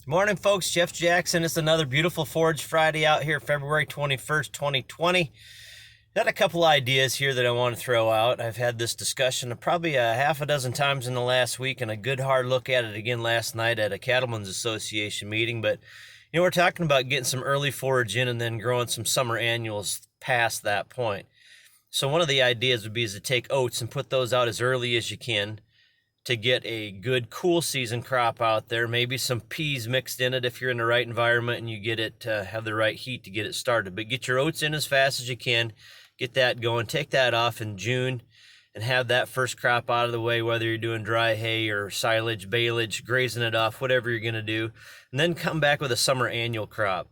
Morning, folks. Jeff Jackson. It's another beautiful Forage Friday out here, February 21st, 2020. Got a couple ideas here that I want to throw out. I've had this discussion probably a half a dozen times in the last week and a good hard look at it again last night at a Cattlemen's Association meeting. But, we're talking about getting some early forage in and then growing some summer annuals past that point. So one of the ideas would be is to take oats and put those out as early as you can to get a good cool season crop out there. Maybe some peas mixed in it if you're in the right environment and you get it to have the right heat to get it started. But get your oats in as fast as you can. Get that going. Take that off in June and have that first crop out of the way, whether you're doing dry hay or silage, baleage, grazing it off, whatever you're going to do. And then come back with a summer annual crop.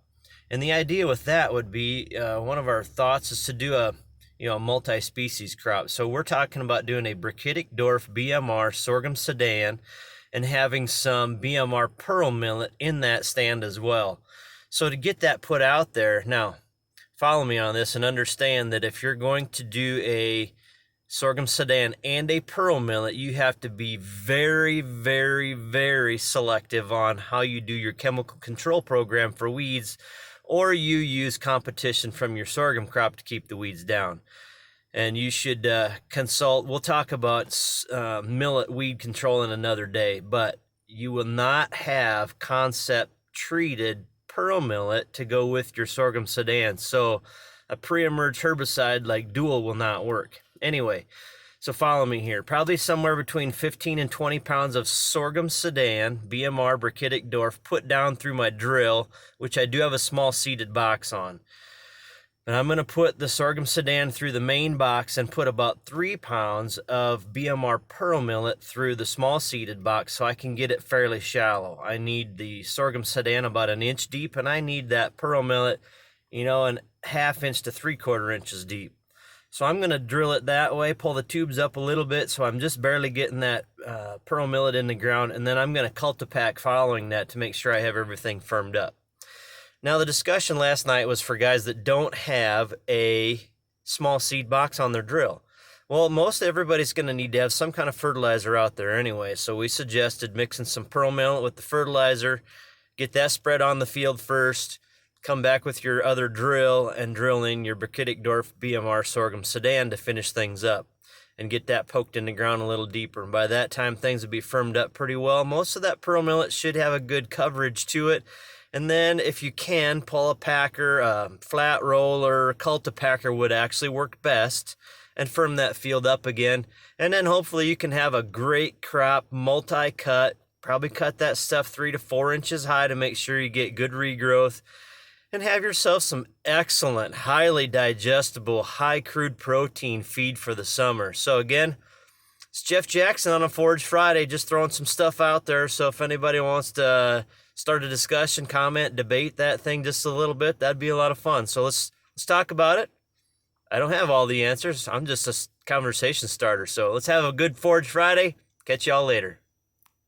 And the idea with that would be one of our thoughts is to do a multi-species crop. So we're talking about doing a Brachytic dwarf BMR sorghum sudan and having some BMR pearl millet in that stand as well. So to get that put out there, now follow me on this and understand that if you're going to do a sorghum sudan and a pearl millet, you have to be very, very, very selective on how you do your chemical control program for weeds, or you use competition from your sorghum crop to keep the weeds down. And you should consult. We'll talk about millet weed control in another day, but you will not have concept treated pearl millet to go with your sorghum sudan. So a pre-emerge herbicide like Dual will not work. Anyway, so follow me here. Probably somewhere between 15 and 20 pounds of sorghum sudan, BMR Brachytic dwarf, put down through my drill, which I do have a small seeded box on. And I'm going to put the sorghum sudan through the main box and put about 3 pounds of BMR pearl millet through the small seeded box so I can get it fairly shallow. I need the sorghum sudan about 1 inch deep, and I need that pearl millet, an 1/2 inch to 3/4 inches deep. So I'm going to drill it that way, pull the tubes up a little bit so I'm just barely getting that pearl millet in the ground, and then I'm going to cultipack following that to make sure I have everything firmed up. Now, the discussion last night was for guys that don't have a small seed box on their drill. Well, most everybody's going to need to have some kind of fertilizer out there anyway, so we suggested mixing some pearl millet with the fertilizer, get that spread on the field first, come back with your other drill and drill in your Brachytic dwarf BMR sorghum sudan to finish things up and get that poked in the ground a little deeper. And by that time, things will be firmed up pretty well. Most of that pearl millet should have a good coverage to it. And then if you can, pull a packer, a flat roller, cultipacker would actually work best, and firm that field up again. And then hopefully you can have a great crop, multi-cut. Probably cut that stuff 3 to 4 inches high to make sure you get good regrowth. And have yourself some excellent, highly digestible, high crude protein feed for the summer. So again, it's Jeff Jackson on a Forage Friday, just throwing some stuff out there. So if anybody wants to start a discussion, comment, debate that thing just a little bit, that'd be a lot of fun. So let's talk about it. I don't have all the answers. I'm just a conversation starter. So let's have a good Forage Friday. Catch y'all later.